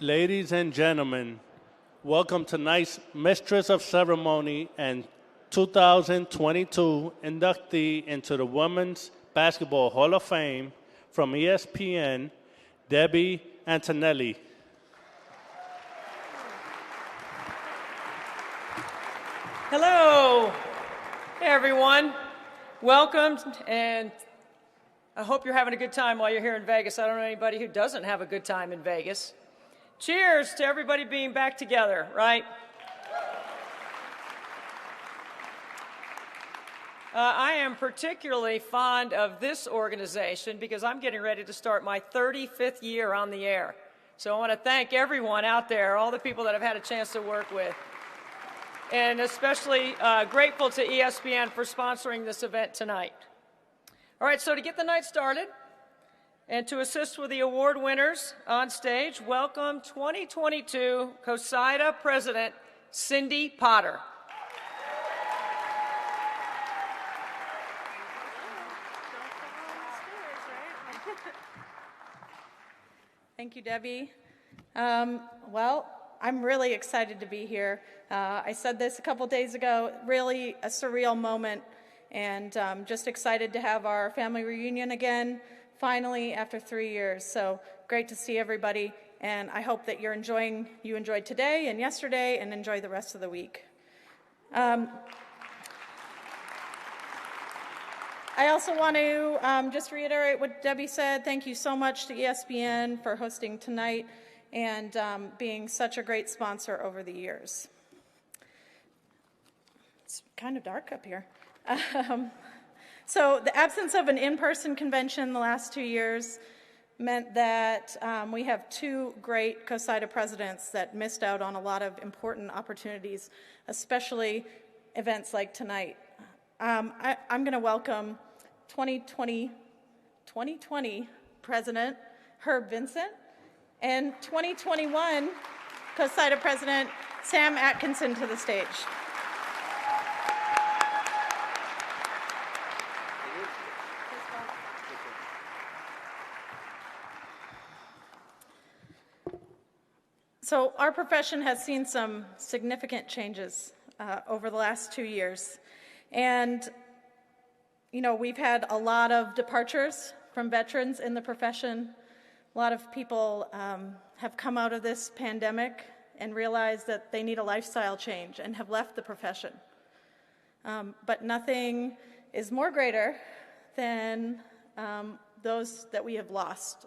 Ladies and gentlemen, welcome tonight's Mistress of Ceremony and 2022 inductee into the Women's Basketball Hall of Fame from ESPN, Debbie Antonelli. Hello, hey everyone. Welcome, and I hope you're having a good time while you're here in Vegas. I don't know anybody who doesn't have a good time in Vegas. Cheers to everybody being back together, right? I am particularly fond of this organization because I'm getting ready to start my 35th year on the air. So I want to thank everyone out there, all the people that I've had a chance to work with. And especially grateful to ESPN for sponsoring this event tonight. All right, so to get the night started and to assist with the award winners on stage, welcome 2022 CoSIDA President Cindy Potter. Thank you, Debbie. Well, I'm really excited to be here. I said this a couple days ago, really a surreal moment, and just excited to have our family reunion again, finally, after 3 years. So great to see everybody, and I hope that you enjoyed today and yesterday, and enjoy the rest of the week. I also want to just reiterate what Debbie said. Thank you so much to ESPN for hosting tonight and being such a great sponsor over the years. It's kind of dark up here. So the absence of an in-person convention the last 2 years meant that we have two great CoSIDA presidents that missed out on a lot of important opportunities, especially events like tonight. I'm going to welcome 2020 President Herb Vincent and 2021 CoSIDA President Sam Atkinson to the stage. So our profession has seen some significant changes over the last 2 years. And, you know, we've had a lot of departures from veterans in the profession. A lot of people have come out of this pandemic and realized that they need a lifestyle change and have left the profession. But nothing is more greater than those that we have lost.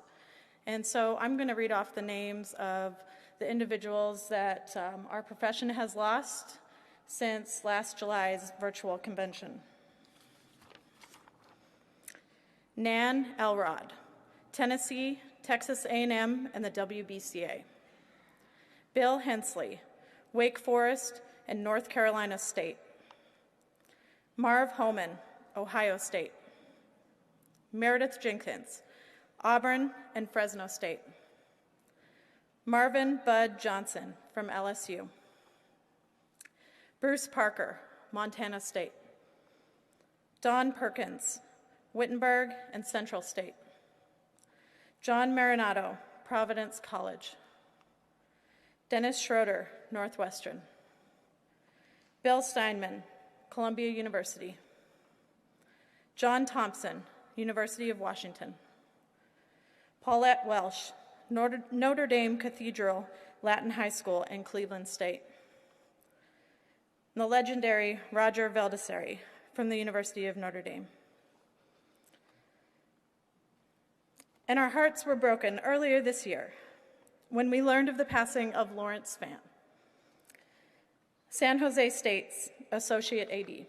And so I'm going to read off the names of the individuals that our profession has lost since last July's virtual convention. Nan Elrod, Tennessee, Texas A&M, and the WBCA. Bill Hensley, Wake Forest and North Carolina State. Marv Homan, Ohio State. Meredith Jenkins, Auburn and Fresno State. Marvin Bud Johnson from LSU. Bruce Parker, Montana State. Don Perkins, Wittenberg and Central State. John Marinato, Providence College. Dennis Schroeder, Northwestern. Bill Steinman, Columbia University. John Thompson, University of Washington. Paulette Welsh, Notre Dame Cathedral Latin High School in Cleveland State. The legendary Roger Valdesari from the University of Notre Dame. And our hearts were broken earlier this year when we learned of the passing of Lawrence Phan, San Jose State's Associate AD.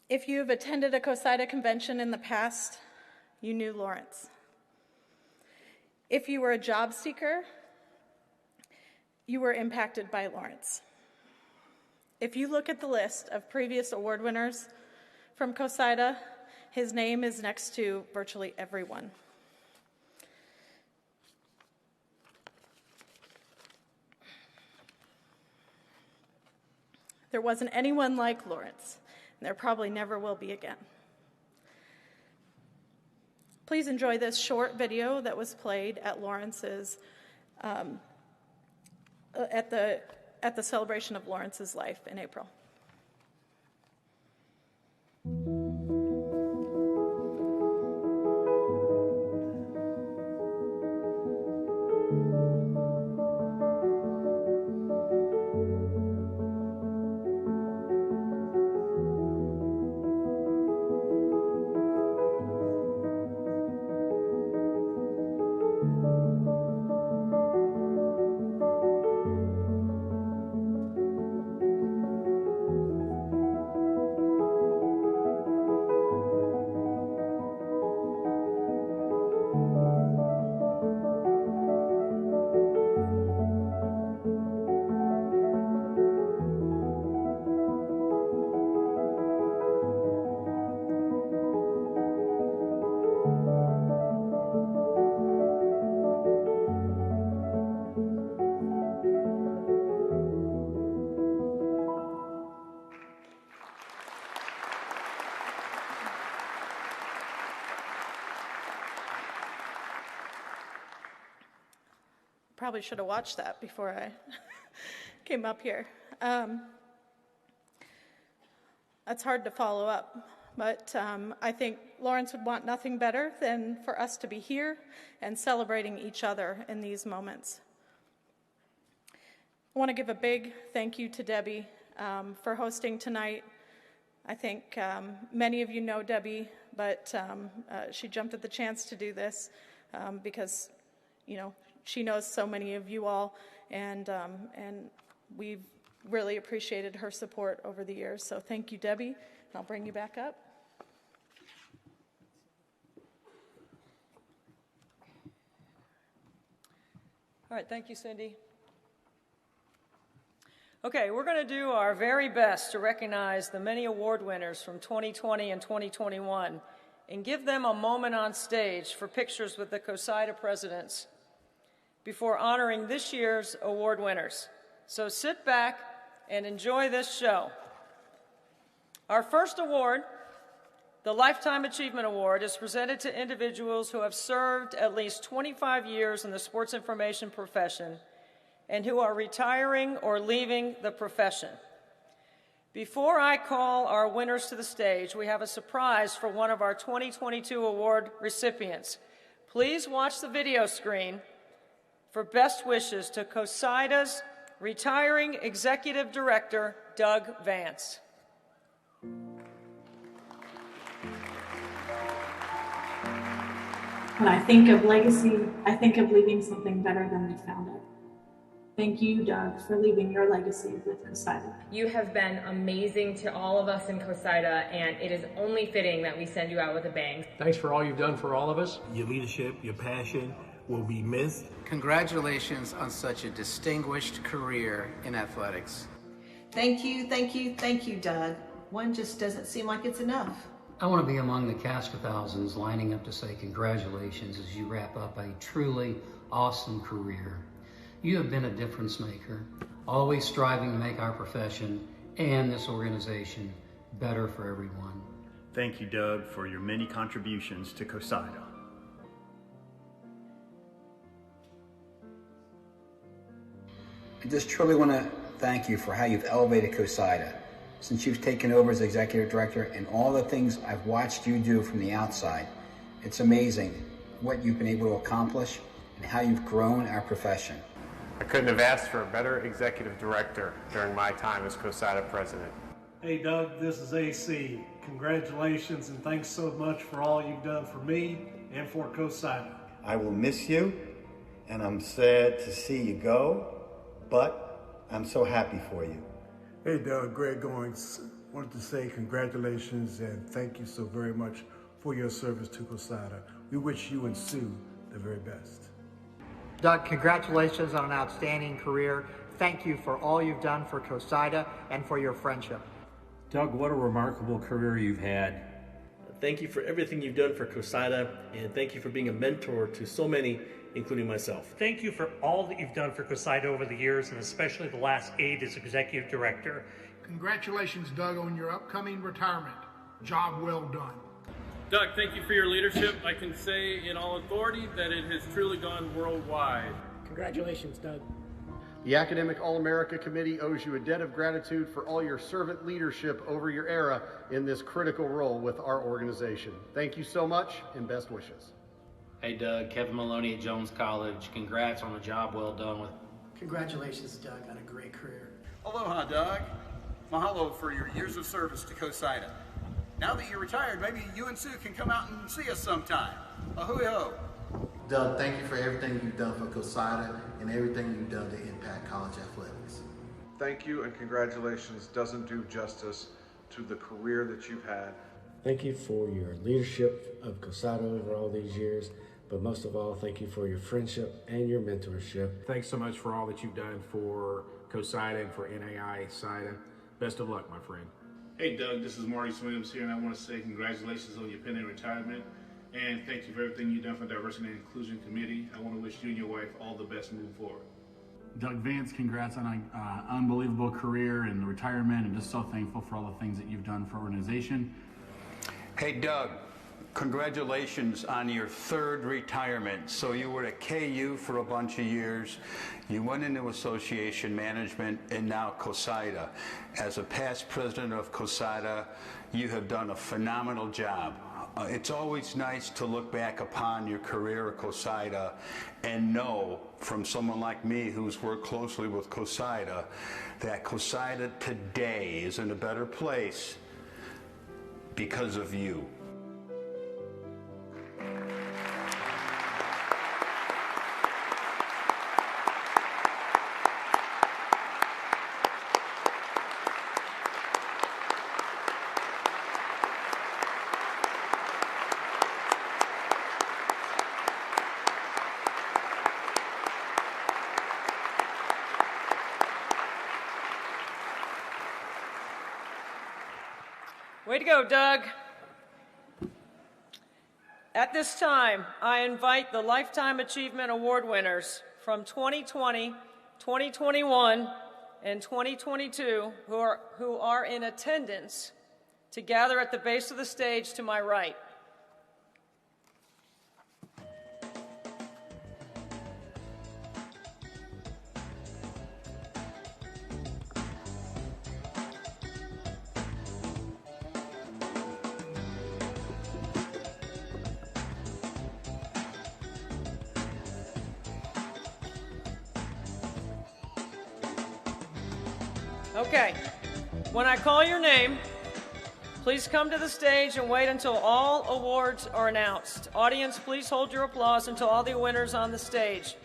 If you've attended a CoSIDA convention in the past, you knew Lawrence. If you were a job seeker, you were impacted by Lawrence. If you look at the list of previous award winners from CoSIDA, his name is next to virtually everyone. There wasn't anyone like Lawrence, and there probably never will be again. please enjoy this short video that was played at Lawrence's, at the celebration of Lawrence's life in April. Probably should have watched that before I came up here. That's hard to follow up, but I think Lawrence would want nothing better than for us to be here and celebrating each other in these moments. I want to give a big thank you to Debbie for hosting tonight. I think many of you know Debbie, but she jumped at the chance to do this because, you know, she knows so many of you all, and we've really appreciated her support over the years. So thank you, Debbie, and I'll bring you back up. All right, thank you, Cindy. Okay, we're going to do our very best to recognize the many award winners from 2020 and 2021 and give them a moment on stage for pictures with the CoSIDA presidents before honoring this year's award winners. So sit back and enjoy this show. Our first award, the Lifetime Achievement Award, is presented to individuals who have served at least 25 years in the sports information profession and who are retiring or leaving the profession. Before I call our winners to the stage, we have a surprise for one of our 2022 award recipients. Please watch the video screen for best wishes to CoSIDA's retiring Executive Director, Doug Vance. When I think of legacy, I think of leaving something better than we found it. Thank you, Doug, for leaving your legacy with CoSIDA. You have been amazing to all of us in CoSIDA, and it is only fitting that we send you out with a bang. Thanks for all you've done for all of us. Your leadership, your passion will be missed. Congratulations on such a distinguished career in athletics. Thank you, thank you, thank you, Doug. One just doesn't seem like it's enough. I want to be among the cast of thousands lining up to say congratulations as you wrap up a truly awesome career. You have been a difference maker, always striving to make our profession and this organization better for everyone. Thank you, Doug, for your many contributions to CoSIDA. I just truly want to thank you for how you've elevated CoSIDA since you've taken over as executive director, and all the things I've watched you do from the outside. It's amazing what you've been able to accomplish and how you've grown our profession. I couldn't have asked for a better executive director during my time as CoSIDA president. Hey Doug, this is AC. Congratulations and thanks so much for all you've done for me and for CoSIDA. I will miss you, and I'm sad to see you go, but I'm so happy for you. Hey Doug, Greg Goings. Wanted to say congratulations and thank you so very much for your service to CoSIDA. We wish you and Sue the very best. Doug, congratulations on an outstanding career. Thank you for all you've done for CoSIDA and for your friendship. Doug, what a remarkable career you've had. Thank you for everything you've done for CoSIDA, and thank you for being a mentor to so many, including myself. Thank you for all that you've done for CoSIDA over the years, and especially the last 8 as executive director. Congratulations, Doug, on your upcoming retirement. Job well done. Doug, thank you for your leadership. I can say in all authority that it has truly gone worldwide. Congratulations, Doug. The Academic All-America Committee owes you a debt of gratitude for all your servant leadership over your era in this critical role with our organization. Thank you so much, and best wishes. Hey Doug, Kevin Maloney at Jones College. Congrats on a job well done with. Congratulations, Doug, on a great career. Aloha, Doug. Mahalo for your years of service to CoSIDA. Now that you're retired, maybe you and Sue can come out and see us sometime. Ahui-ho. Doug, thank you for everything you've done for CoSIDA and everything you've done to impact college athletics. Thank you and congratulations doesn't do justice to the career that you've had. Thank you for your leadership of CoSIDA over all these years, but most of all, thank you for your friendship and your mentorship. Thanks so much for all that you've done for CoSIDA and for NAI-SIDA. Best of luck, my friend. Hey Doug, this is Marty Swims here, and I want to say congratulations on your pending retirement, and thank you for everything you've done for the Diversity and Inclusion Committee. I want to wish you and your wife all the best moving forward. Doug Vance, congrats on an unbelievable career and retirement, and just so thankful for all the things that you've done for our organization. Hey Doug, congratulations on your third retirement. So you were at KU for a bunch of years, you went into association management, and now CoSIDA. As a past president of CoSIDA, you have done a phenomenal job. It's always nice to look back upon your career at CoSIDA and know from someone like me who's worked closely with CoSIDA that CoSIDA today is in a better place because of you. Way to go, Doug. At this time, I invite the Lifetime Achievement Award winners from 2020, 2021, and 2022 who are in attendance to gather at the base of the stage to my right. Okay, when I call your name, please come to the stage and wait until all awards are announced. Audience, please hold your applause until all the winners on the stage.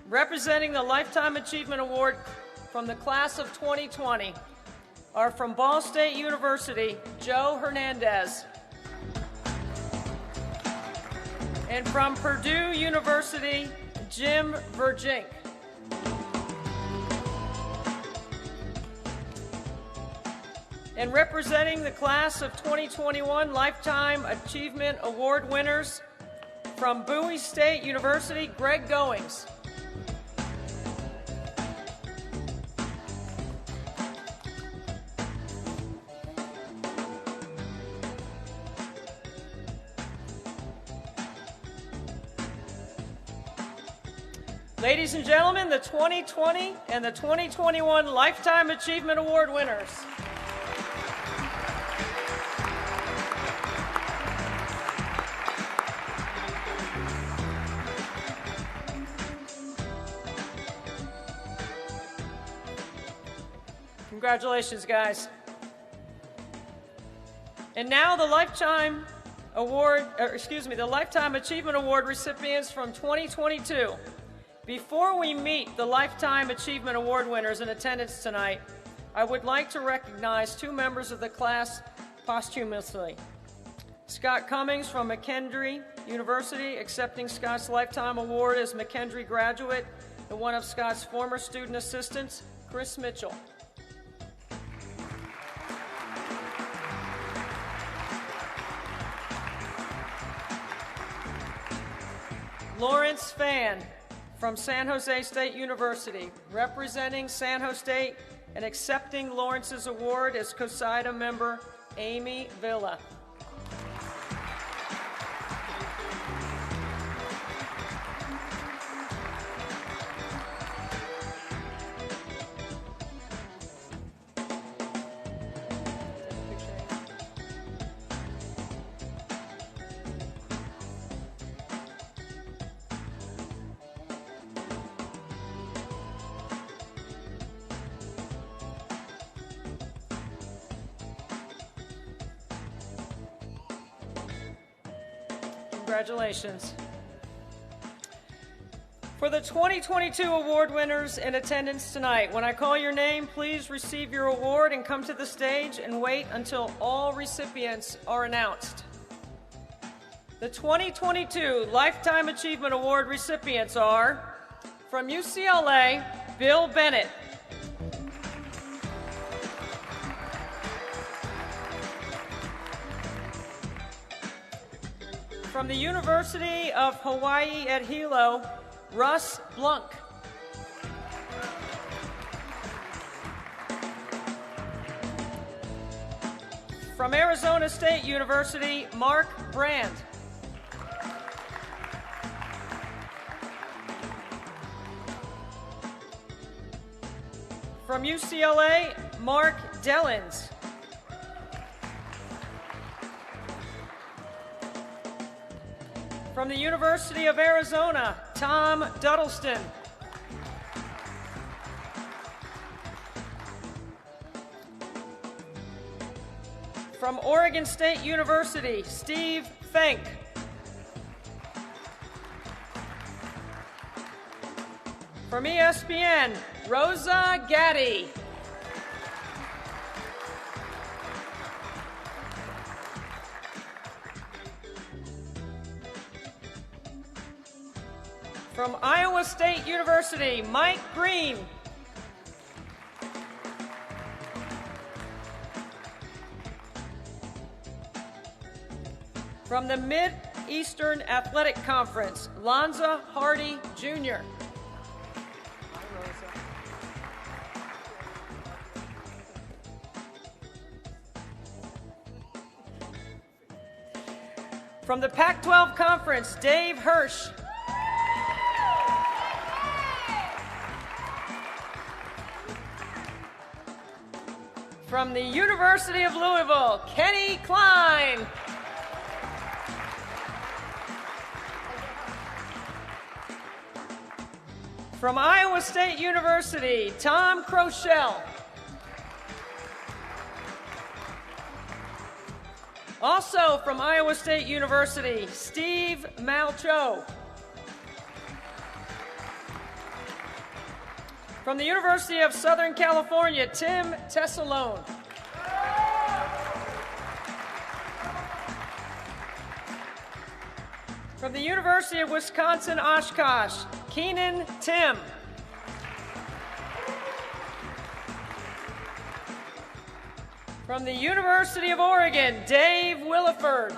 Representing the Lifetime Achievement Award from the class of 2020 are from Ball State University, Joe Hernandez. And from Purdue University, Jim Verjink. And representing the class of 2021 Lifetime Achievement Award winners from Bowie State University, Greg Goings. Ladies and gentlemen, the 2020 and the 2021 Lifetime Achievement Award winners. Congratulations, guys. And now the Lifetime Achievement Award recipients from 2022. Before we meet the Lifetime Achievement Award winners in attendance tonight, I would like to recognize two members of the class posthumously. Scott Cummings from McKendree University, accepting Scott's Lifetime Award as McKendree graduate, and one of Scott's former student assistants, Chris Mitchell. Lawrence Fan from San Jose State University, representing San Jose State and accepting Lawrence's award as CoSIDA member, Amy Villa. Congratulations. For the 2022 award winners in attendance tonight, when I call your name, please receive your award and come to the stage and wait until all recipients are announced. The 2022 Lifetime Achievement Award recipients are, from UCLA, Bill Bennett. From the University of Hawaii at Hilo, Russ Blunk. From Arizona State University, Mark Brand. From UCLA, Mark Dellins. From the University of Arizona, Tom Duddleston. From Oregon State University, Steve Fink. From ESPN, Rosa Gaddy. From Iowa State University, Mike Green. From the Mid-Eastern Athletic Conference, Lonza Hardy, Jr. From the Pac-12 Conference, Dave Hirsch. From the University of Louisville, Kenny Klein. From Iowa State University, Tom Crochelle. Also from Iowa State University, Steve Malcho. From the University of Southern California, Tim Tessalone. From the University of Wisconsin, Oshkosh, Keenan Tim. From the University of Oregon, Dave Williford.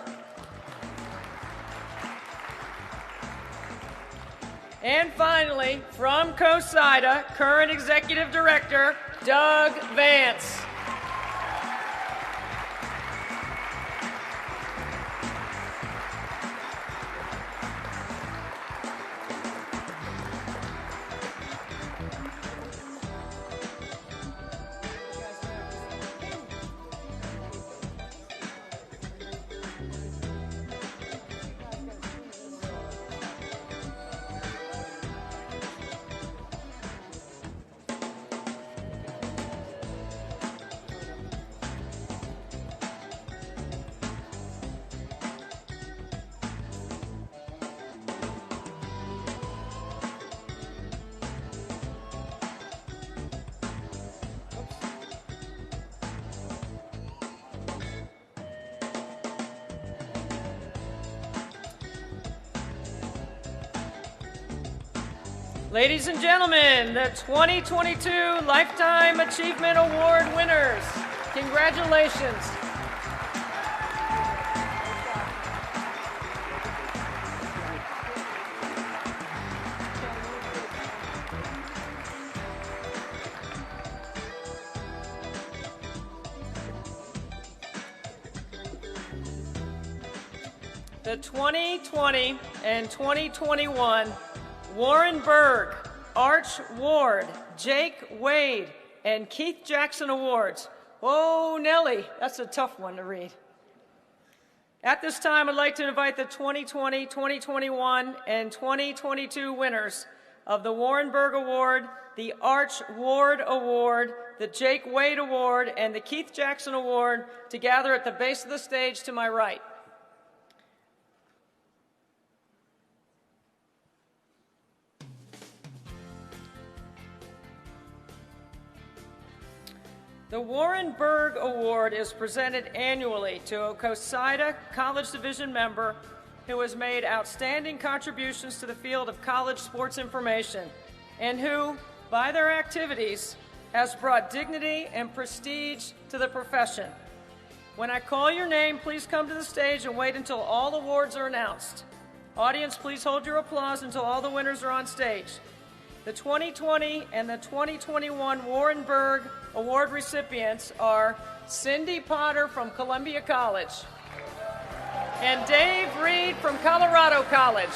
And finally, from CoSIDA, current Executive Director, Doug Vance. Ladies and gentlemen, the 2022 Lifetime Achievement Award winners. Congratulations. The 2020 and 2021 Warren Berg, Arch Ward, Jake Wade, and Keith Jackson Awards. Whoa, Nelly, that's a tough one to read. At this time, I'd like to invite the 2020, 2021, and 2022 winners of the Warren Berg Award, the Arch Ward Award, the Jake Wade Award, and the Keith Jackson Award to gather at the base of the stage to my right. The Warren Berg Award is presented annually to a CoSIDA College Division member who has made outstanding contributions to the field of college sports information and who, by their activities, has brought dignity and prestige to the profession. When I call your name, please come to the stage and wait until all awards are announced. Audience, please hold your applause until all the winners are on stage. The 2020 and the 2021 Warren Berg Award recipients are Cindy Potter from Columbia College and Dave Reed from Colorado College.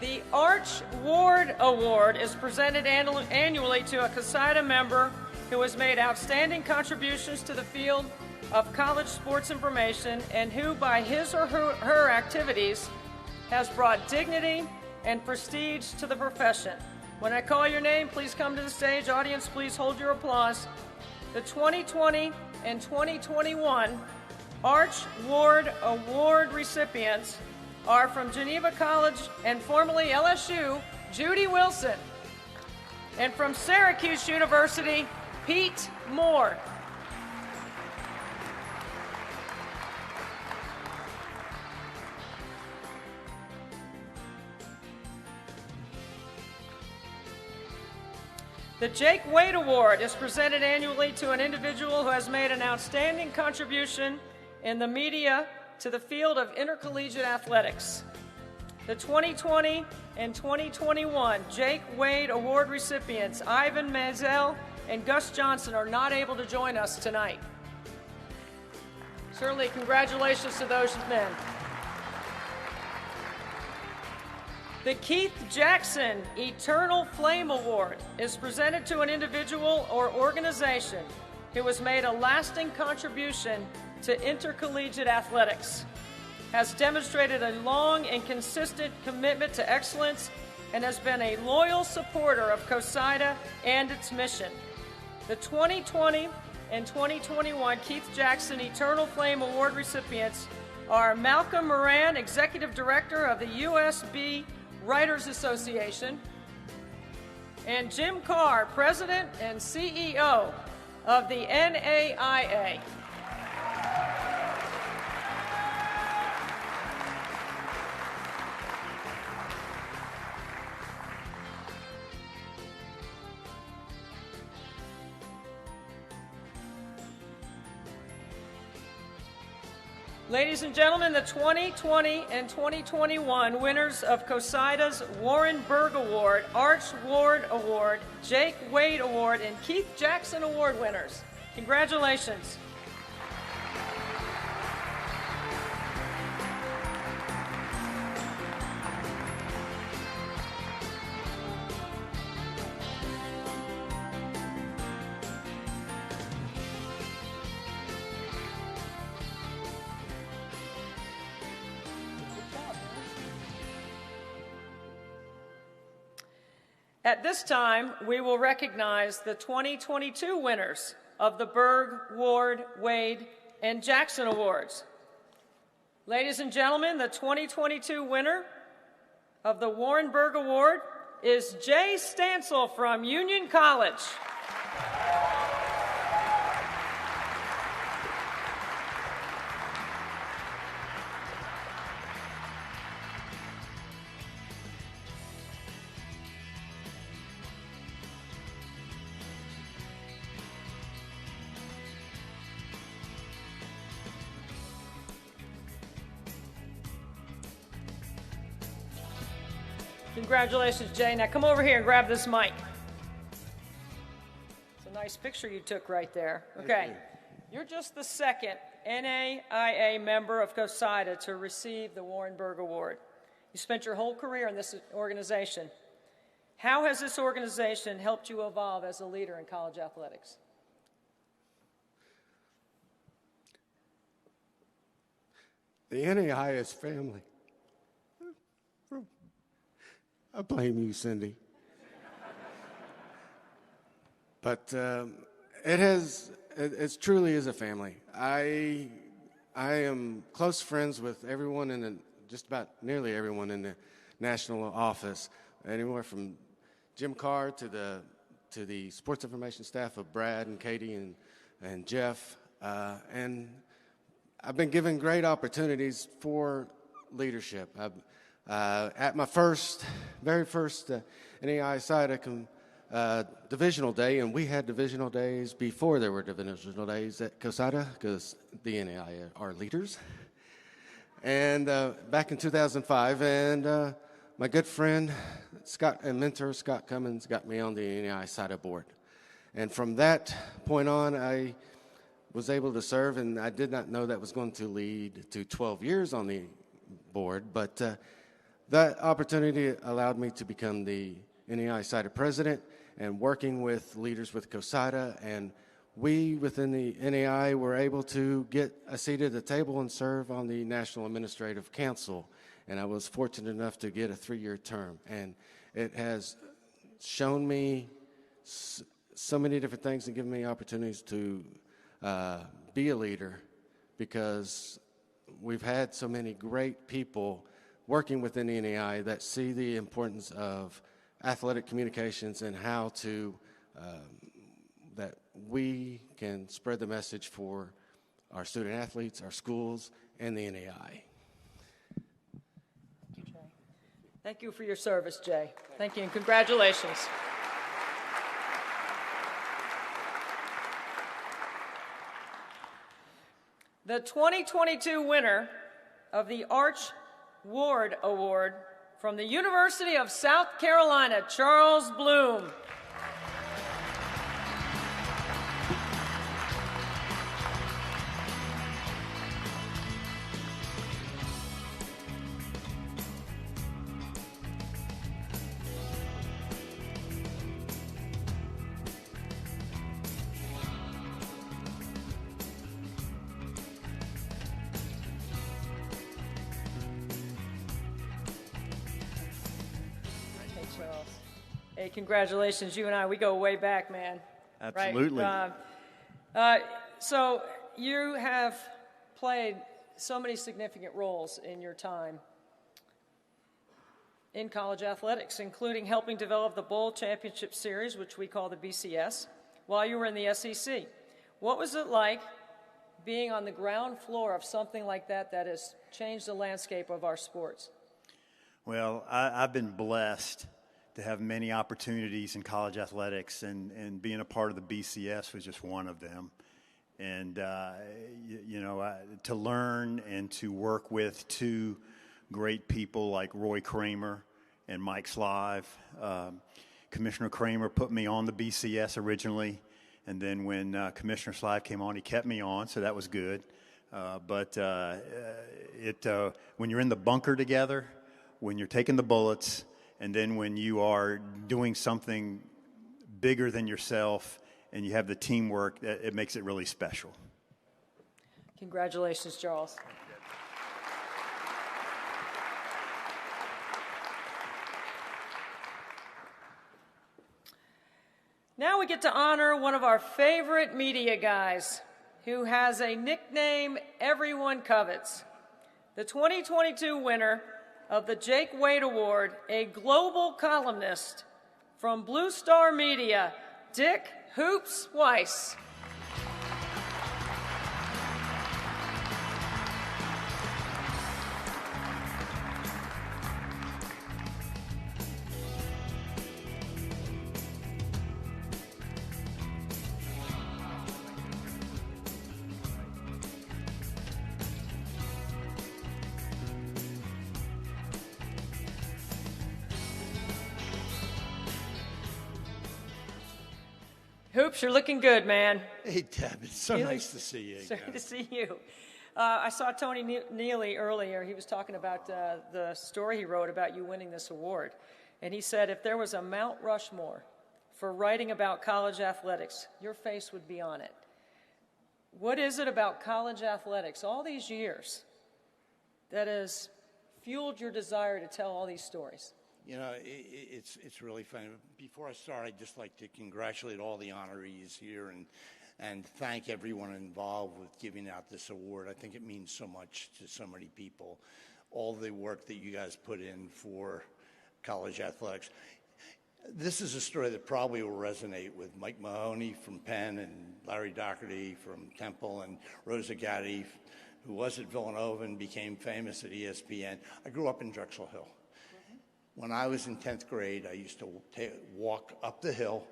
The Arch Ward Award is presented annually to a CoSIDA member who has made outstanding contributions to the field of college sports information and who, by his or her activities, has brought dignity and prestige to the profession. When I call your name, please come to the stage. Audience, please hold your applause. The 2020 and 2021 Arch Ward Award recipients are from Geneva College and formerly LSU, Judy Wilson, and from Syracuse University, Pete Moore. The Jake Wade Award is presented annually to an individual who has made an outstanding contribution in the media to the field of intercollegiate athletics. The 2020 and 2021 Jake Wade Award recipients, Ivan Mazel and Gus Johnson, are not able to join us tonight. Certainly, congratulations to those men. The Keith Jackson Eternal Flame Award is presented to an individual or organization who has made a lasting contribution to intercollegiate athletics, has demonstrated a long and consistent commitment to excellence, and has been a loyal supporter of CoSIDA and its mission. The 2020 and 2021 Keith Jackson Eternal Flame Award recipients are Malcolm Moran, Executive Director of the USB Writers Association, and Jim Carr, President and CEO of the NAIA. Ladies and gentlemen, the 2020 and 2021 winners of CoSIDA's Warren Berg Award, Arch Ward Award, Jake Wade Award, and Keith Jackson Award winners. Congratulations. At this time, we will recognize the 2022 winners of the Berg, Ward, Wade, and Jackson Awards. Ladies and gentlemen, the 2022 winner of the Warren Berg Award is Jay Stansel from Union College. Congratulations, Jay. Now come over here and grab this mic. It's a nice picture you took right there. Okay. You're just the second NAIA member of CoSIDA to receive the Warren Berg Award. You spent your whole career in this organization. How has this organization helped you evolve as a leader in college athletics? The NAIA is family. I blame you, Cindy. But it truly is a family. I I am close friends with everyone just about nearly everyone in the national office, anywhere from Jim Carr to the sports information staff of Brad and Katie and Jeff. And I've been given great opportunities for leadership. At my very first NAI CoSIDA divisional day, and we had divisional days before there were divisional days at CoSIDA because the NAI are leaders. And back in 2005, and my good friend Scott and mentor Scott Cummins got me on the NAI CoSIDA board. And from that point on, I was able to serve, and I did not know that was going to lead to 12 years on the board, but that opportunity allowed me to become the NAI CoSIDA president and working with leaders with CoSIDA, and we within the NAI were able to get a seat at the table and serve on the National Administrative Council, and I was fortunate enough to get a 3-year term, and it has shown me so many different things and given me opportunities to be a leader, because we've had so many great people working within the NAI that see the importance of athletic communications and how to that we can spread the message for our student athletes, our schools, and the NAI. Thank you, Jay. Thank you for your service, Jay. Thank you, and congratulations. The 2022 winner of the Arch Ward Award from the University of South Carolina, Charles Bloom. Hey, congratulations. You and I, we go way back, man. Absolutely. Right? So you have played so many significant roles in your time in college athletics, including helping develop the Bowl Championship Series, which we call the BCS, while you were in the SEC. What was it like being on the ground floor of something like that that has changed the landscape of our sports? Well, I've been blessed to have many opportunities in college athletics, and being a part of the BCS was just one of them. And, to learn and to work with two great people like Roy Kramer and Mike Slive. Commissioner Kramer put me on the BCS originally, and then when Commissioner Slive came on, he kept me on, so that was good. But when you're in the bunker together, when you're taking the bullets, and then when you are doing something bigger than yourself and you have the teamwork, it makes it really special. Congratulations, Charles. Now we get to honor one of our favorite media guys who has a nickname everyone covets. The 2022 winner of the Jake Wade Award, a global columnist from Blue Star Media, Dick Hoops Weiss. Hoops, you're looking good, man. Hey, Deb, it's so nice to see you. Sorry to see you. I saw Tony Neely earlier. He was talking about the story he wrote about you winning this award. And he said if there was a Mount Rushmore for writing about college athletics, your face would be on it. What is it about college athletics all these years that has fueled your desire to tell all these stories? You know, it's really funny. Before I start, I'd just like to congratulate all the honorees here and and thank everyone involved with giving out this award. I think it means so much to so many people, all the work that you guys put in for college athletics. This is a story that probably will resonate with Mike Mahoney from Penn and Larry Doherty from Temple and Rosa Gatti, who was at Villanova and became famous at ESPN. I grew up in Drexel Hill. When I was in 10th grade, I used to walk up the hill,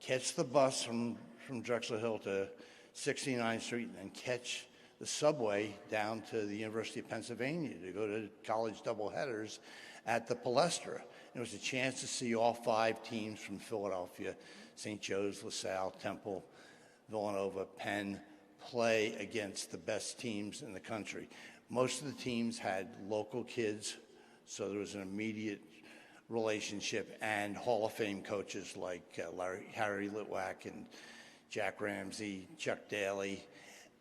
catch the bus from Drexel Hill to 69th Street, and then catch the subway down to the University of Pennsylvania to go to college doubleheaders at the Palestra. It was a chance to see all 5 teams from Philadelphia, St. Joe's, LaSalle, Temple, Villanova, Penn, play against the best teams in the country. Most of the teams had local kids, so there was an immediate relationship, and Hall of Fame coaches like Harry Litwack and Jack Ramsey, Chuck Daly.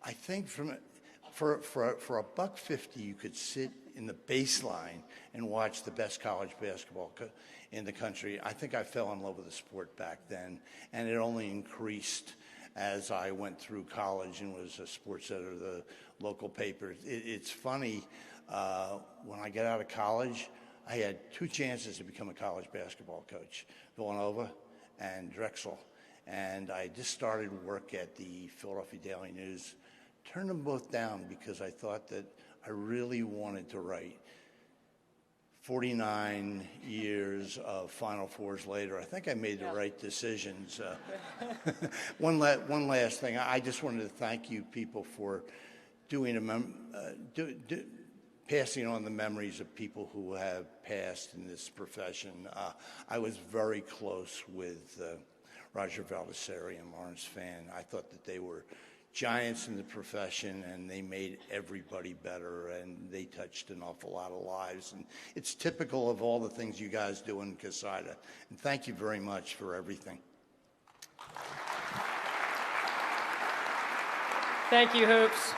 I think for $1.50, you could sit in the baseline and watch the best college basketball in the country. I think I fell in love with the sport back then, and it only increased as I went through college and was a sports editor of the local paper. It's funny, when I got out of college, I had 2 chances to become a college basketball coach, Villanova and Drexel. And I just started work at the Philadelphia Daily News. Turned them both down because I thought that I really wanted to write. 49 years of Final Fours later, I think I made the right decisions. One last thing. I just wanted to thank you people for passing on the memories of people who have passed in this profession. I was very close with Roger Baldessari and Lawrence Fann. I thought that they were giants in the profession, and they made everybody better, and they touched an awful lot of lives. And it's typical of all the things you guys do in CoSIDA. And thank you very much for everything. Thank you, Hoops.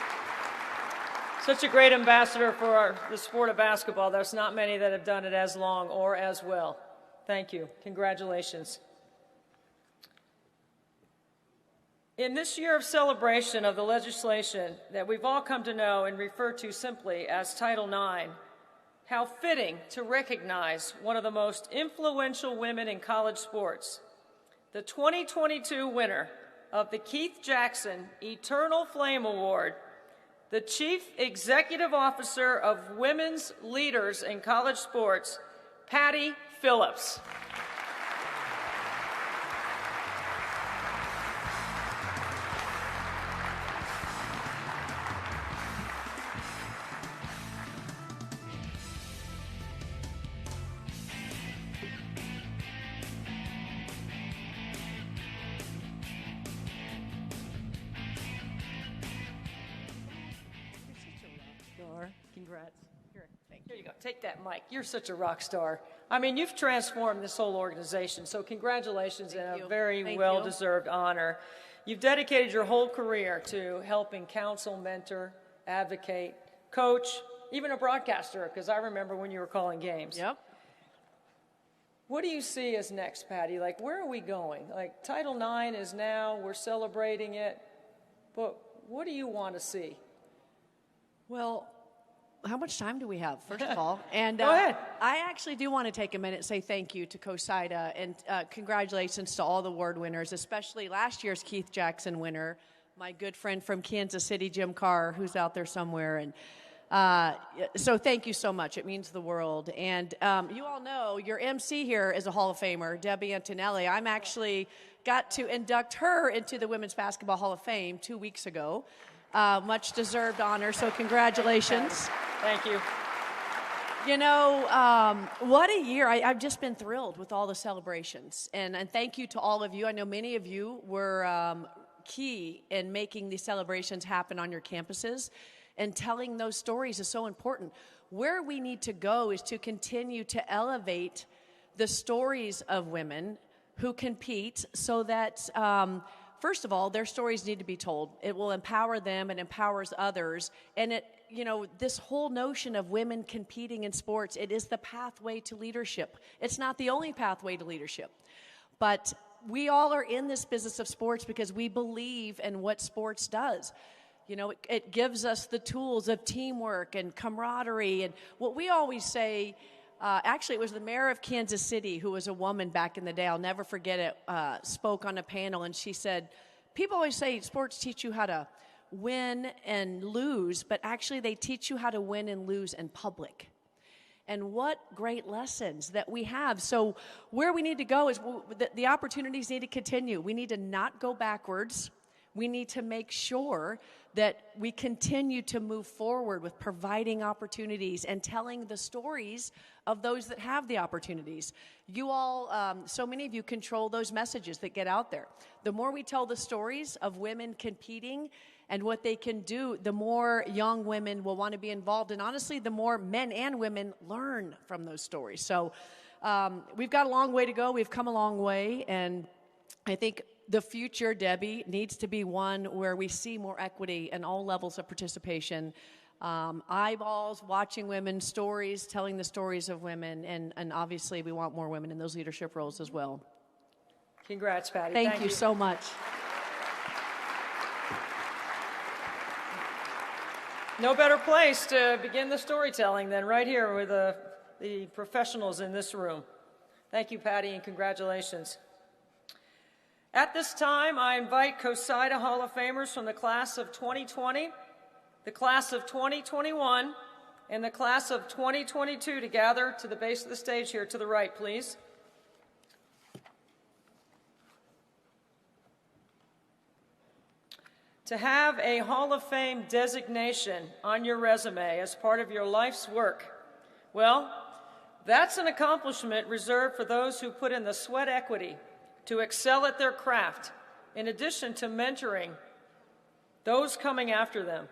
Such a great ambassador for the sport of basketball. There's not many that have done it as long or as well. Thank you. Congratulations. In this year of celebration of the legislation that we've all come to know and refer to simply as Title IX, how fitting to recognize one of the most influential women in college sports, the 2022 winner of the Keith Jackson Eternal Flame Award, the Chief Executive Officer of Women's Leaders in College Sports, Patty Phillips. Congrats. Here you go. Take that mic. You're such a rock star. I mean, you've transformed this whole organization, so congratulations and a very well-deserved honor. You've dedicated your whole career to helping counsel, mentor, advocate, coach, even a broadcaster, because I remember when you were calling games. Yep. What do you see as next, Patty? Like, where are we going? Like, Title IX is now, we're celebrating it, but what do you want to see? Well, how much time do we have, first of all? And Go ahead. I actually do want to take a minute and say thank you to CoSIDA and congratulations to all the award winners, especially last year's Keith Jackson winner, my good friend from Kansas City, Jim Carr, who's out there somewhere. And so thank you so much. It means the world. And you all know your MC here is a Hall of Famer, Debbie Antonelli. I'm actually got to induct her into the Women's Basketball Hall of Fame 2 weeks ago. Much deserved honor, so congratulations. Thank you. You know, what a year. I've just been thrilled with all the celebrations. And thank you to all of you. I know many of you were key in making these celebrations happen on your campuses. And telling those stories is so important. Where we need to go is to continue to elevate the stories of women who compete so that, first of all, their stories need to be told. It will empower them and empowers others. And it, you know, this whole notion of women competing in sports, it is the pathway to leadership. It's not the only pathway to leadership. But we all are in this business of sports because we believe in what sports does. You know, it gives us the tools of teamwork and camaraderie. And what we always say, actually, it was the mayor of Kansas City, who was a woman back in the day, I'll never forget it, spoke on a panel, and she said, people always say sports teach you how to win and lose, but actually they teach you how to win and lose in public. And what great lessons that we have. So where we need to go is the opportunities need to continue. We need to not go backwards. We need to make sure that we continue to move forward with providing opportunities and telling the stories of those that have the opportunities. You all, so many of you control those messages that get out there. The more we tell the stories of women competing and what they can do, the more young women will want to be involved. And honestly, the more men and women learn from those stories. So we've got a long way to go. We've come a long way. And I think the future, Debbie, needs to be one where we see more equity in all levels of participation. Eyeballs, watching women, stories, telling the stories of women, and obviously we want more women in those leadership roles as well. Congrats, Patty. Thank you so much. No better place to begin the storytelling than right here with the professionals in this room. Thank you, Patty, and congratulations. At this time, I invite CoSIDA Hall of Famers from the class of 2020, the class of 2021, and the class of 2022 to gather to the base of the stage here to the right, please. To have a Hall of Fame designation on your resume as part of your life's work, well, that's an accomplishment reserved for those who put in the sweat equity to excel at their craft, in addition to mentoring those coming after them.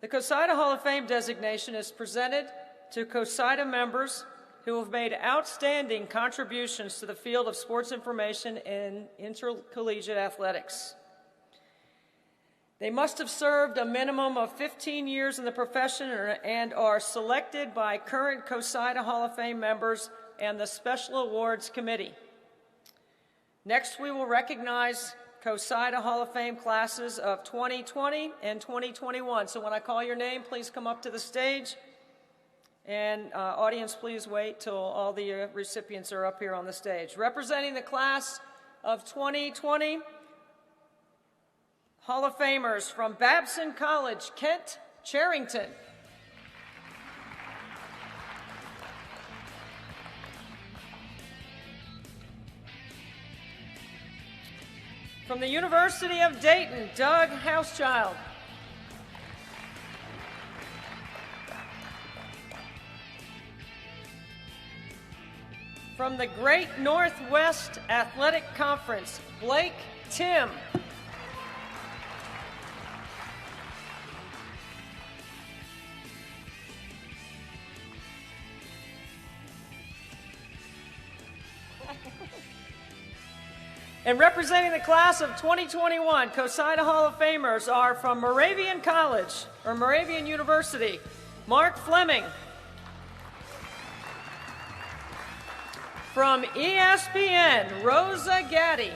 The CoSIDA Hall of Fame designation is presented to CoSIDA members who have made outstanding contributions to the field of sports information and intercollegiate athletics. They must have served a minimum of 15 years in the profession and are selected by current CoSIDA Hall of Fame members and the Special Awards Committee. Next, we will recognize CoSIDA Hall of Fame classes of 2020 and 2021. So when I call your name, please come up to the stage. And audience, please wait till all the recipients are up here on the stage. Representing the class of 2020, Hall of Famers from Babson College, Kent Charrington. From the University of Dayton, Doug Housechild. From the Great Northwest Athletic Conference, Blake Tim. And representing the class of 2021, CoSIDA Hall of Famers are from Moravian College, or Moravian University, Mark Fleming. From ESPN, Rosa Gaddy.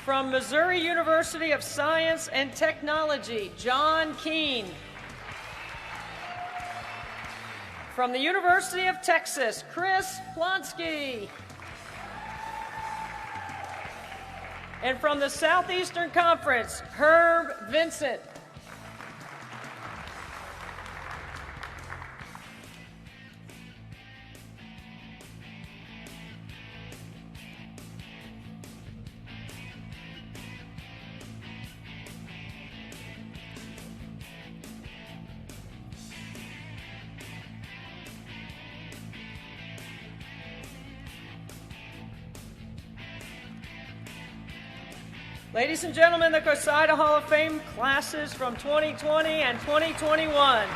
From Missouri University of Science and Technology, John Keene. From the University of Texas, Chris Plonsky. And from the Southeastern Conference, Herb Vincent. Ladies and gentlemen, the CoSIDA Hall of Fame classes from 2020 and 2021.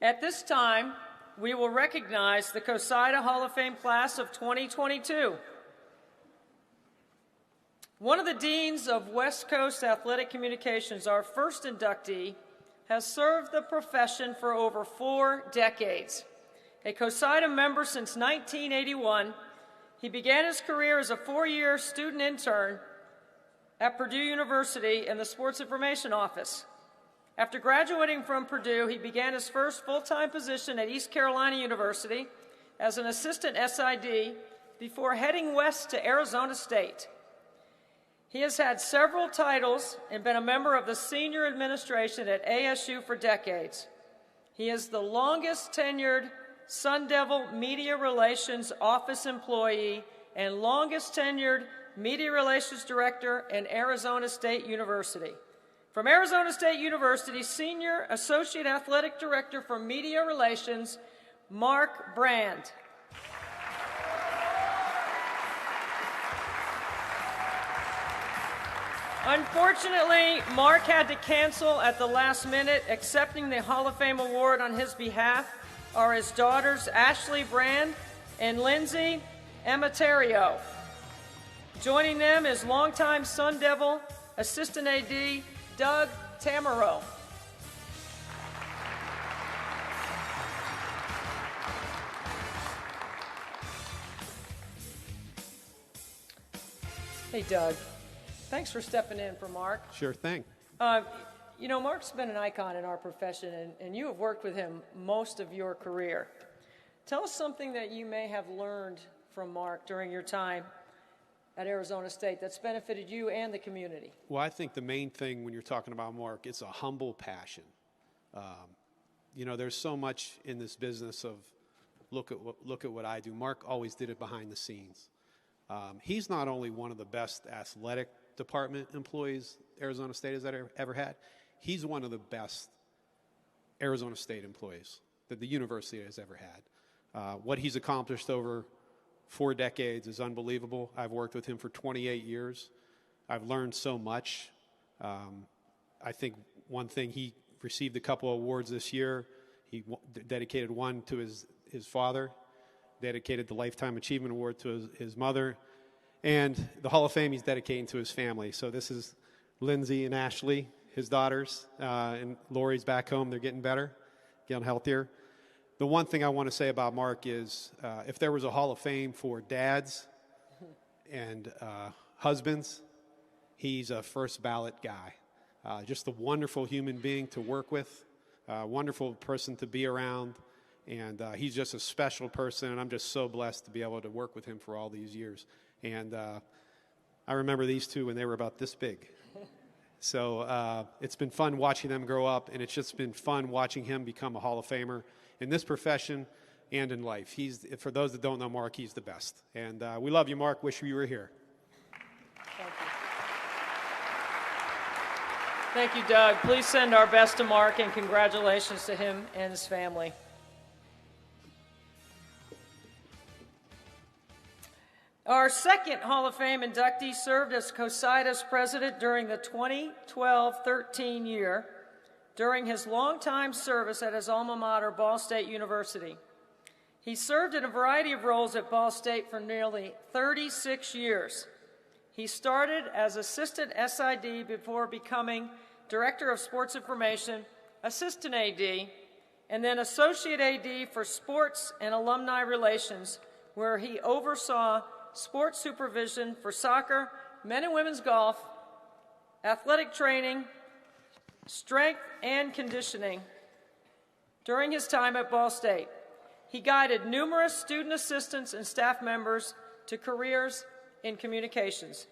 At this time, we will recognize the CoSIDA Hall of Fame class of 2022. One of the deans of West Coast Athletic Communications, our first inductee, has served the profession for over 4 decades. A CoSIDA member since 1981, he began his career as a 4-year student intern at Purdue University in the Sports Information Office. After graduating from Purdue, he began his first full-time position at East Carolina University as an assistant SID before heading west to Arizona State. He has had several titles and been a member of the senior administration at ASU for decades. He is the longest tenured Sun Devil Media Relations Office employee and longest tenured Media Relations Director in Arizona State University. From Arizona State University, Senior Associate Athletic Director for Media Relations, Mark Brand. Unfortunately, Mark had to cancel at the last minute. Accepting the Hall of Fame award on his behalf are his daughters, Ashley Brand and Lindsay Ematerio. Joining them is longtime Sun Devil Assistant AD, Doug Tamaro. Hey, Doug. Thanks for stepping in for Mark. Sure thing. You know, Mark's been an icon in our profession, and you have worked with him most of your career. Tell us something that you may have learned from Mark during your time at Arizona State that's benefited you and the community. Well, I think the main thing when you're talking about Mark, it's a humble passion. You know, there's so much in this business of look at what I do. Mark always did it behind the scenes. He's not only one of the best athletic department employees Arizona State has ever had, he's one of the best Arizona State employees that the university has ever had. What he's accomplished over 4 decades is unbelievable. I've worked with him for 28 years. I've learned so much. I think one thing, he received a couple of awards this year. He dedicated one to his father, dedicated the Lifetime Achievement Award to his mother, and the Hall of Fame he's dedicating to his family. So this is Lindsay and Ashley, his daughters, and Lori's back home. They're getting better, getting healthier. The one thing I want to say about Mark is if there was a Hall of Fame for dads and husbands, he's a first ballot guy. Just a wonderful human being to work with, wonderful person to be around, and he's just a special person, and I'm just so blessed to be able to work with him for all these years. And I remember these two when they were about this big. So it's been fun watching them grow up, and it's just been fun watching him become a Hall of Famer in this profession and in life. For those that don't know Mark, he's the best. And we love you, Mark. Wish you were here. Thank you. Thank you, Doug. Please send our best to Mark, and congratulations to him and his family. Our second Hall of Fame inductee served as CoSIDA's president during the 2012-13 year during his longtime service at his alma mater, Ball State University. He served in a variety of roles at Ball State for nearly 36 years. He started as assistant SID before becoming director of sports information, assistant AD, and then associate AD for sports and alumni relations, where he oversaw sports supervision for soccer, men and women's golf, athletic training, strength and conditioning. During his time at Ball State, he guided numerous student assistants and staff members to careers in communications.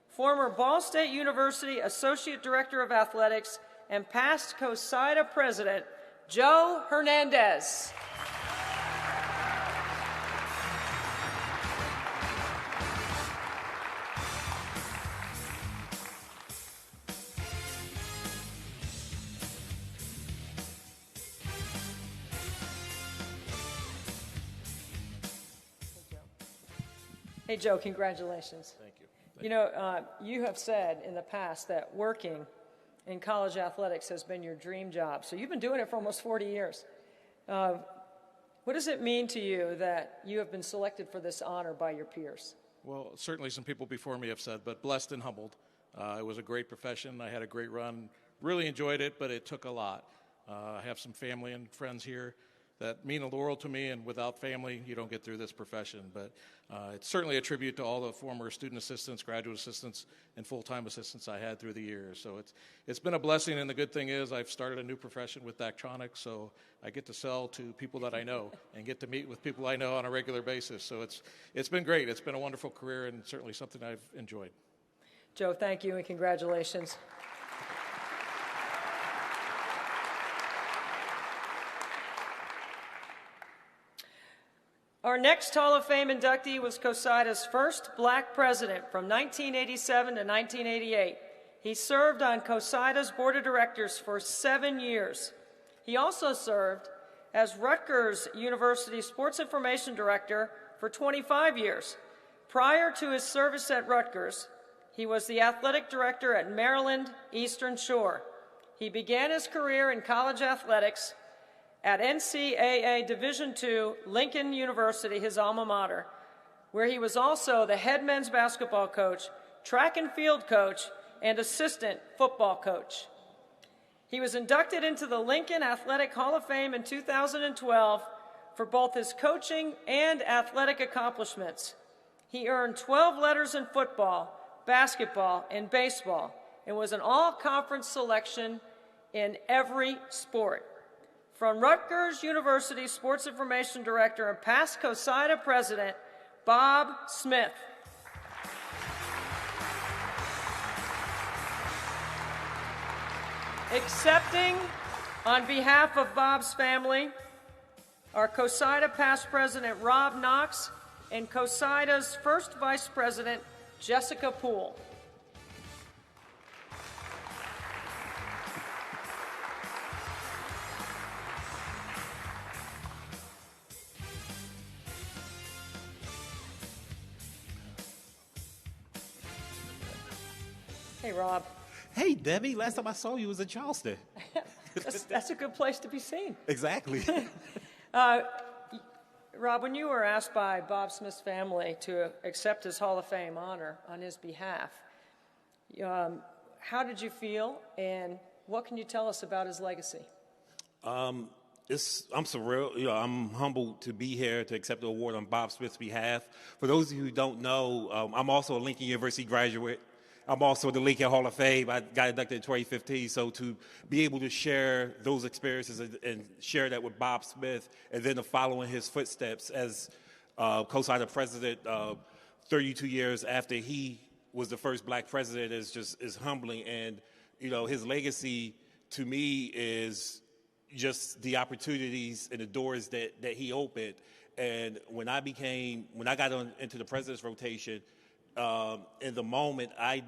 Former Ball State University Associate Director of Athletics and past CoSIDA President, Joe Hernandez. Hey, Joe, congratulations. Thank you. You know, you have said in the past that working in college athletics has been your dream job. So you've been doing it for almost 40 years. What does it mean to you that you have been selected for this honor by your peers? well, certainly some people before me have said, but blessed and humbled. It was a great profession. I had a great run. Really enjoyed it, but it took a lot. I have some family and friends here that mean the world to me, and without family, you don't get through this profession. But it's certainly a tribute to all the former student assistants, graduate assistants, and full-time assistants I had through the years. So it's been a blessing, and the good thing is I've started a new profession with Daktronics, so I get to sell to people that I know and get to meet with people I know on a regular basis. So it's been great. It's been a wonderful career and certainly something I've enjoyed. Joe, thank you and congratulations. Our next Hall of Fame inductee was CoSIDA's first black president from 1987 to 1988. He served on CoSIDA's board of directors for 7 years. He also served as Rutgers University Sports Information Director for 25 years. Prior to his service at Rutgers, he was the athletic director at Maryland Eastern Shore. He began his career in college athletics at NCAA Division II, Lincoln University, his alma mater, where he was also the head men's basketball coach, track and field coach, and assistant football coach. He was inducted into the Lincoln Athletic Hall of Fame in 2012 for both his coaching and athletic accomplishments. He earned 12 letters in football, basketball, and baseball, and was an all-conference selection in every sport. From Rutgers University Sports Information Director and past CoSIDA President, Bob Smith. Accepting on behalf of Bob's family are CoSIDA past President Rob Knox and CoSIDA's first Vice President, Jessica Poole. Hey, Rob. Hey, Debbie. Last time I saw you was in Charleston. That's a good place to be seen. Exactly. Rob, when you were asked by Bob Smith's family to accept his Hall of Fame honor on his behalf, how did you feel, and what can you tell us about his legacy? I'm surreal. I'm humbled to be here to accept the award on Bob Smith's behalf. For those of you who don't know, I'm also a Lincoln University graduate. I'm also the Lincoln Hall of Fame. I got inducted in 2015, so to be able to share those experiences and share that with Bob Smith, and then to follow in his footsteps as CoSIDA president 32 years after he was the first black president is humbling. And, his legacy to me is just the opportunities and the doors that he opened. And when I got into the president's rotation, in the moment, I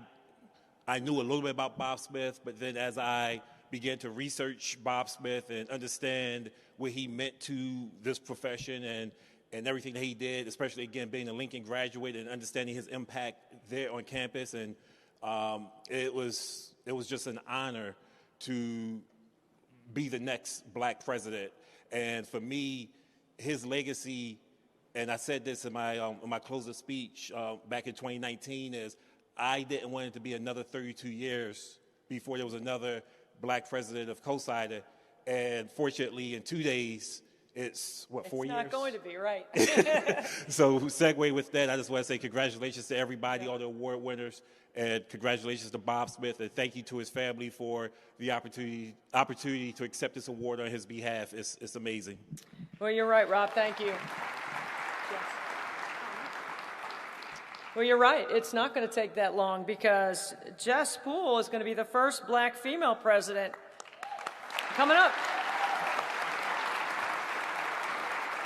knew a little bit about Bob Smith, but then as I began to research Bob Smith and understand what he meant to this profession and everything that he did, especially, again, being a Lincoln graduate and understanding his impact there on campus, and it was just an honor to be the next black president. And for me, his legacy, and I said this in my closing speech back in 2019, is I didn't want it to be another 32 years before there was another black president of CoSIDA. And fortunately, in 2 days, it's 4 years? It's not going to be, right. So segue with that, I just want to say congratulations to everybody, all the award winners, and congratulations to Bob Smith, and thank you to his family for the opportunity to accept this award on his behalf. It's amazing. Well, you're right, Rob. Thank you. Well, you're right. It's not going to take that long because Jess Poole is going to be the first black female president coming up.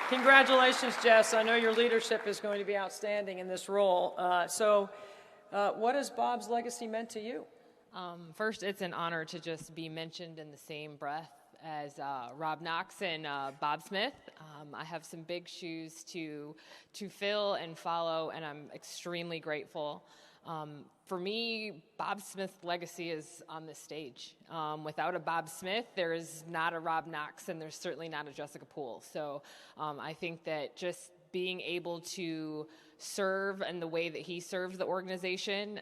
Congratulations, Jess. I know your leadership is going to be outstanding in this role. What has Bob's legacy meant to you? First, it's an honor to just be mentioned in the same breath as Rob Knox and Bob Smith. I have some big shoes to fill and follow, and I'm extremely grateful. For me, Bob Smith's legacy is on this stage. Without a Bob Smith, there is not a Rob Knox, and there's certainly not a Jessica Poole. So I think that just being able to serve and the way that he served the organization,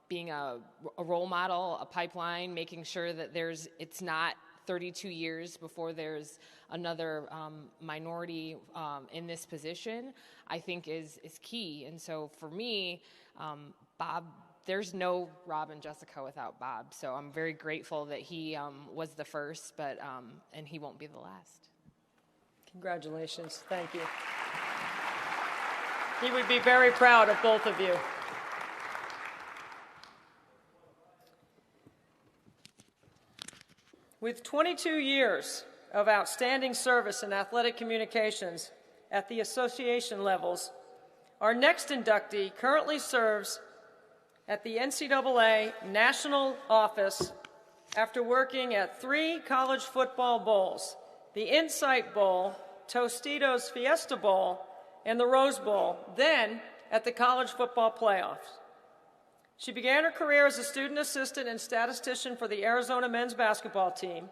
being a role model, a pipeline, making sure that it's not 32 years before there's another minority in this position, I think is key. And so for me, Bob, there's no Rob and Jessica without Bob. So I'm very grateful that he was the first, and he won't be the last. Congratulations. Thank you. He would be very proud of both of you. With 22 years of outstanding service in athletic communications at the association levels, our next inductee currently serves at the NCAA National Office after working at 3 college football bowls, the Insight Bowl, Tostitos Fiesta Bowl, and the Rose Bowl, then at the College Football Playoffs. She began her career as a student assistant and statistician for the Arizona men's basketball team.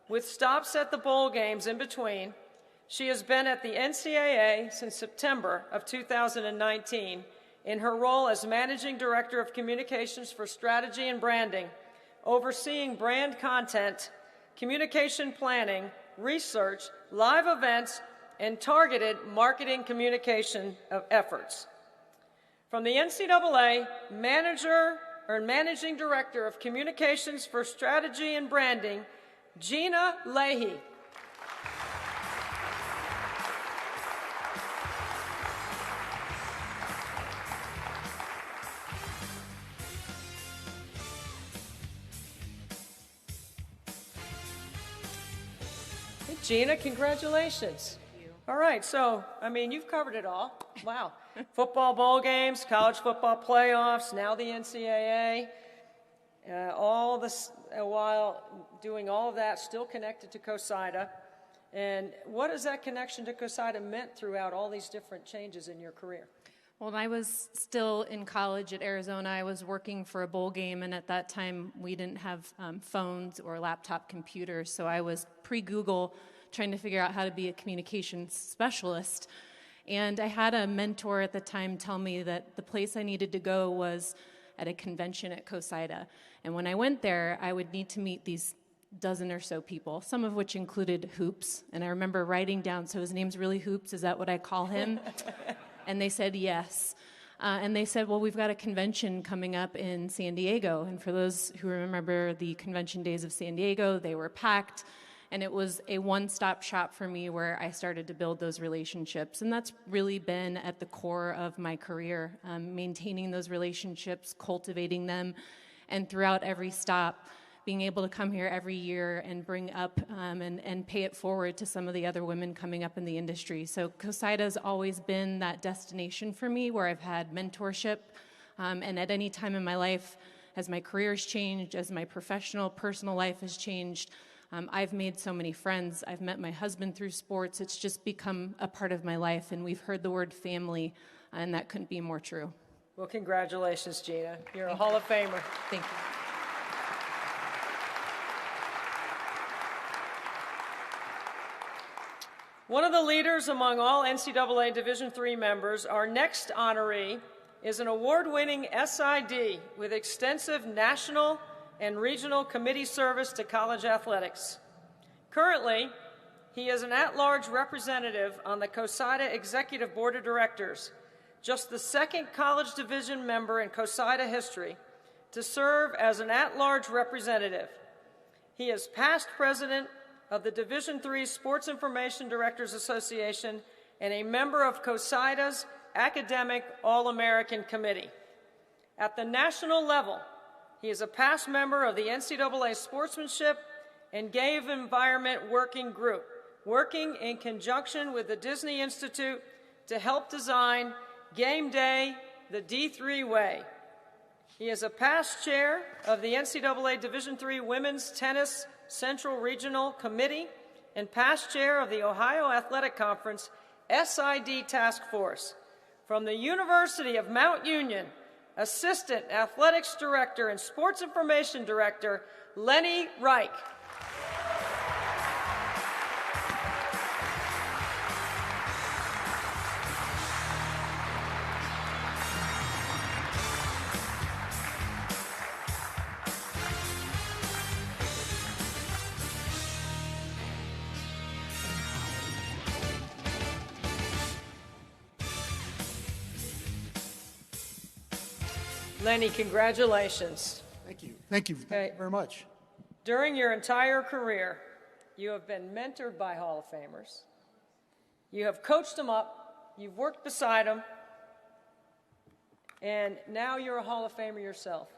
With stops at the bowl games in between, she has been at the NCAA since September of 2019 in her role as Managing Director of Communications for Strategy and Branding, overseeing brand content, communication planning, research, live events, and targeted marketing communication efforts. From the NCAA Managing Director of Communications for Strategy and Branding, Gina Leahy. Hey, Gina, congratulations. All right, so, you've covered it all. Wow. Football bowl games, college football playoffs, now the NCAA. All this while doing all of that, still connected to CoSIDA. And what has that connection to CoSIDA meant throughout all these different changes in your career? Well, when I was still in college at Arizona, I was working for a bowl game, and at that time we didn't have phones or laptop computers, so I was pre-Google trying to figure out how to be a communications specialist. And I had a mentor at the time tell me that the place I needed to go was at a convention at CoSIDA. And when I went there, I would need to meet these dozen or so people, some of which included Hoops. And I remember writing down, so his name's really Hoops, is that what I call him? And they said yes. And they said, well, we've got a convention coming up in San Diego. And for those who remember the convention days of San Diego, they were packed. And it was a one-stop shop for me where I started to build those relationships. And that's really been at the core of my career, maintaining those relationships, cultivating them, and throughout every stop, being able to come here every year and bring up and pay it forward to some of the other women coming up in the industry. So CoSIDA has always been that destination for me where I've had mentorship. And at any time in my life, as my career's changed, as my professional, personal life has changed, I've made so many friends. I've met my husband through sports. It's just become a part of my life, and we've heard the word family, and that couldn't be more true. Well, congratulations, Gina. You're a Hall of Famer. Thank you. One of the leaders among all NCAA Division III members, our next honoree is an award-winning SID with extensive national and regional committee service to college athletics. Currently, he is an at-large representative on the CoSIDA Executive Board of Directors, just the second college division member in CoSIDA history to serve as an at-large representative. He is past president of the Division III Sports Information Directors Association and a member of CoSIDA's Academic All-American Committee. At the national level, he is a past member of the NCAA Sportsmanship and Game Environment Working Group, working in conjunction with the Disney Institute to help design Game Day the D3 Way. He is a past chair of the NCAA Division III Women's Tennis Central Regional Committee and past chair of the Ohio Athletic Conference SID Task Force. From the University of Mount Union, Assistant Athletics Director and Sports Information Director, Lenny Reich. Lenny, congratulations. Thank you. Thank you. Thank you very much. During your entire career, you have been mentored by Hall of Famers. You have coached them up. You've worked beside them. And now you're a Hall of Famer yourself.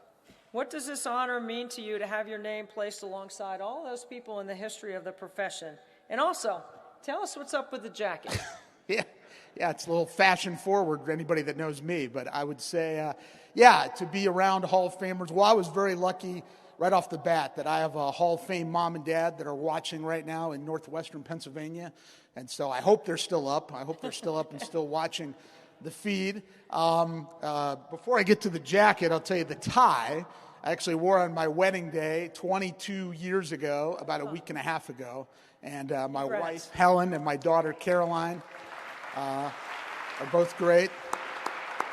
What does this honor mean to you to have your name placed alongside all those people in the history of the profession? And also, tell us what's up with the jacket. Yeah, it's a little fashion forward for anybody that knows me. But I would say, to be around Hall of Famers. Well, I was very lucky right off the bat that I have a Hall of Fame mom and dad that are watching right now in northwestern Pennsylvania. And so I hope they're still up. I hope they're still up and still watching the feed. Before I get to the jacket, I'll tell you the tie I actually wore on my wedding day 22 years ago, about a week and a half ago. And my wife, Helen, and my daughter, Caroline, are both great.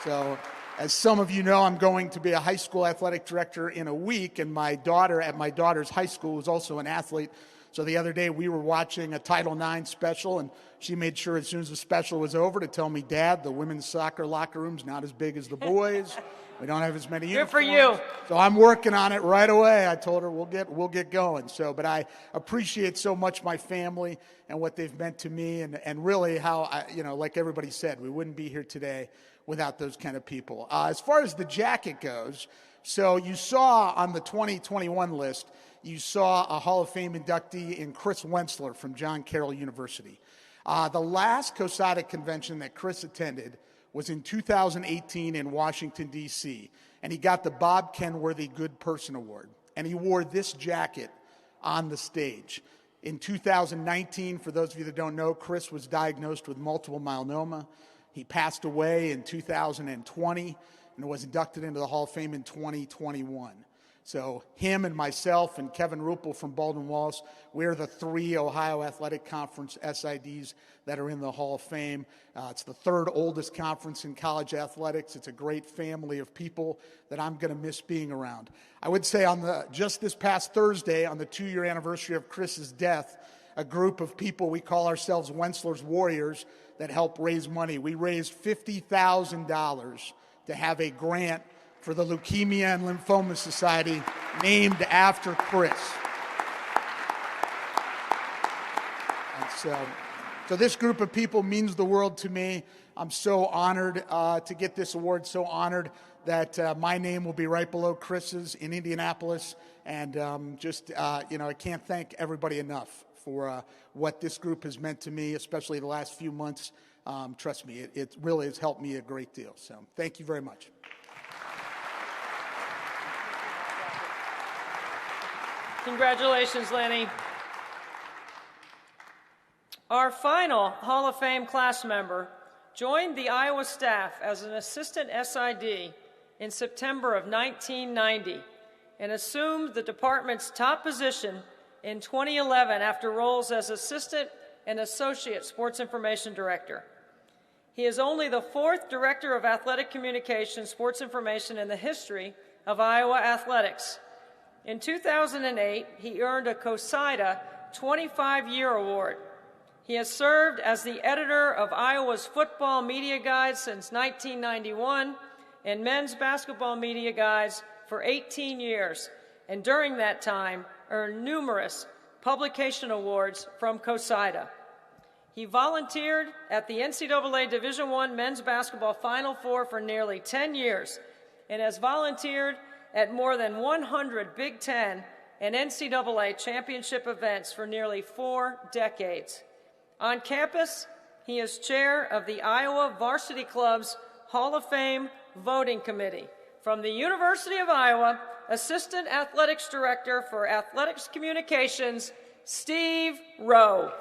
So as some of you know, I'm going to be a high school athletic director in a week, and my daughter at my daughter's high school is also an athlete. So the other day we were watching a Title IX special, and she made sure as soon as the special was over to tell me, Dad, the women's soccer locker room's not as big as the boys. We don't have as many uniforms. Good for you. So I'm working on it right away. I told her we'll get going. So, but I appreciate so much my family and what they've meant to me, and really how like everybody said, we wouldn't be here today without those kind of people. As far as the jacket goes, so you saw on the 2021 list, you saw a Hall of Fame inductee in Chris Wentzler from John Carroll University. The last CoSIDA convention that Chris attended was in 2018 in Washington, D.C., and he got the Bob Kenworthy Good Person Award, and he wore this jacket on the stage. In 2019, for those of you that don't know, Chris was diagnosed with multiple myeloma. He passed away in 2020 and was inducted into the Hall of Fame in 2021. So him and myself and Kevin Ruppel from Baldwin Wallace, we're the 3 Ohio Athletic Conference SIDs that are in the Hall of Fame. It's the 3rd oldest conference in college athletics. It's a great family of people that I'm going to miss being around. I would say just this past Thursday, on the 2-year anniversary of Chris's death, a group of people, we call ourselves Wentzler's Warriors, that help raise money. We raised $50,000 to have a grant for the Leukemia and Lymphoma Society named after Chris. And so this group of people means the world to me. I'm so honored to get this award, so honored that my name will be right below Chris's in Indianapolis. And I can't thank everybody enough for what this group has meant to me, especially the last few months. Trust me, it really has helped me a great deal. So thank you very much. Congratulations, Lenny. Our final Hall of Fame class member joined the Iowa staff as an assistant SID in September of 1990 and assumed the department's top position in 2011 after roles as assistant and associate sports information director. He is only the 4th director of athletic communication, sports information in the history of Iowa athletics. In 2008, he earned a CoSIDA 25-year award. He has served as the editor of Iowa's football media guide since 1991 and men's basketball media guides for 18 years, and during that time earned numerous publication awards from CoSIDA. He volunteered at the NCAA Division I men's basketball Final Four for nearly 10 years and has volunteered at more than 100 Big Ten and NCAA championship events for nearly 4 decades. On campus, he is chair of the Iowa Varsity Club's Hall of Fame Voting Committee. From the University of Iowa, Assistant Athletics Director for Athletics Communications, Steve Rowe.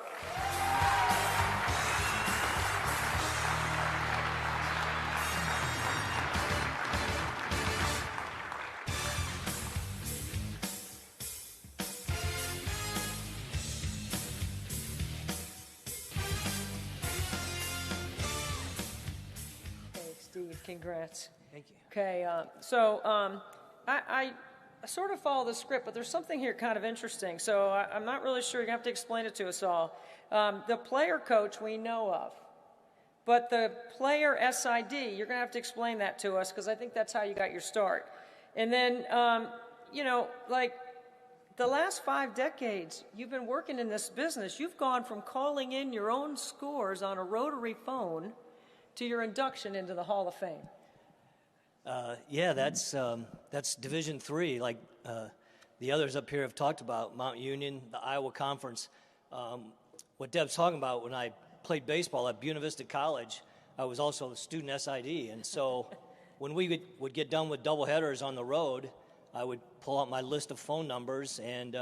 Congrats. Thank you. Okay, I sort of follow the script, but there's something here kind of interesting. So I'm not really sure. You're going to have to explain it to us all. The player coach we know of, But the player SID, you're going to have to explain that to us because I think that's how you got your start. And then, like the last 5 decades, you've been working in this business. You've gone from calling in your own scores on a rotary phone to your induction into the Hall of Fame. Yeah, that's Division III, like the others up here have talked about, Mount Union, the Iowa Conference. What Deb's talking about, when I played baseball at Buena Vista College, I was also a student SID, and so when we would get done with doubleheaders on the road, I would pull out my list of phone numbers and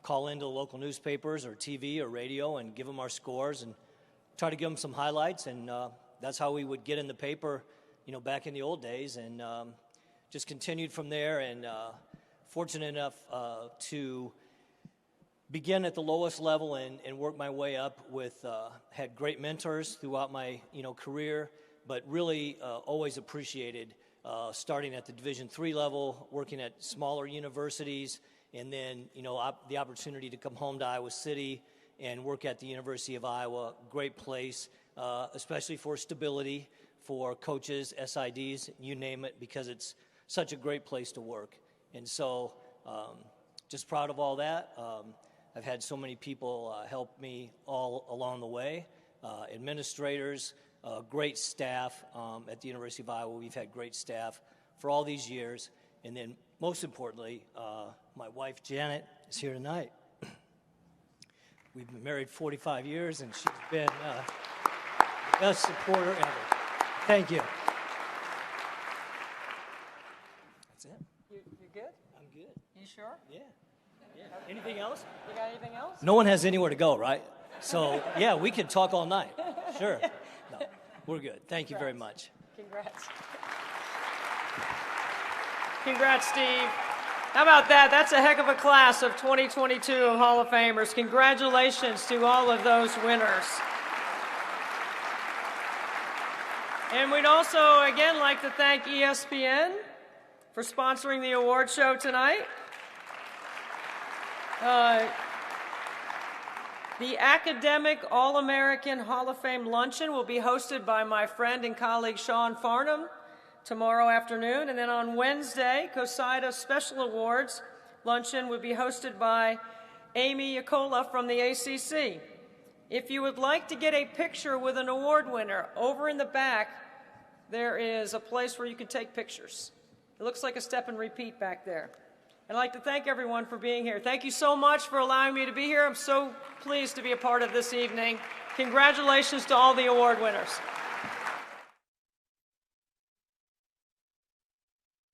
call into the local newspapers or TV or radio and give them our scores and try to give them some highlights, and that's how we would get in the paper, back in the old days, and just continued from there, and fortunate enough to begin at the lowest level and work my way up with, had great mentors throughout my, career, but really always appreciated starting at the Division III level, working at smaller universities, and then, the opportunity to come home to Iowa City and work at the University of Iowa. Great place, especially for stability, for coaches, SIDs, you name it, because it's such a great place to work. And so just proud of all that. I've had so many people help me all along the way, administrators, great staff at the University of Iowa. We've had great staff for all these years. And then most importantly, my wife, Janet, is here tonight. We've been married 45 years, and she's been the best supporter ever. Thank you. That's it. You good? I'm good. You sure? Yeah. Anything else? You got anything else? No one has anywhere to go, right? So, yeah, we can talk all night. Sure. No, we're good. Thank you very much. Congrats. Congrats, Steve. How about that? That's a heck of a class of 2022 of Hall of Famers. Congratulations to all of those winners. And we'd also, again, like to thank ESPN for sponsoring the award show tonight. The Academic All-American Hall of Fame Luncheon will be hosted by my friend and colleague Sean Farnham tomorrow afternoon. And then on Wednesday, CoSIDA Special Awards Luncheon will be hosted by Amy Yacola from the ACC. If you would like to get a picture with an award winner, over in the back, there is a place where you can take pictures. It looks like a step and repeat back there. I'd like to thank everyone for being here. Thank you so much for allowing me to be here. I'm so pleased to be a part of this evening. Congratulations to all the award winners.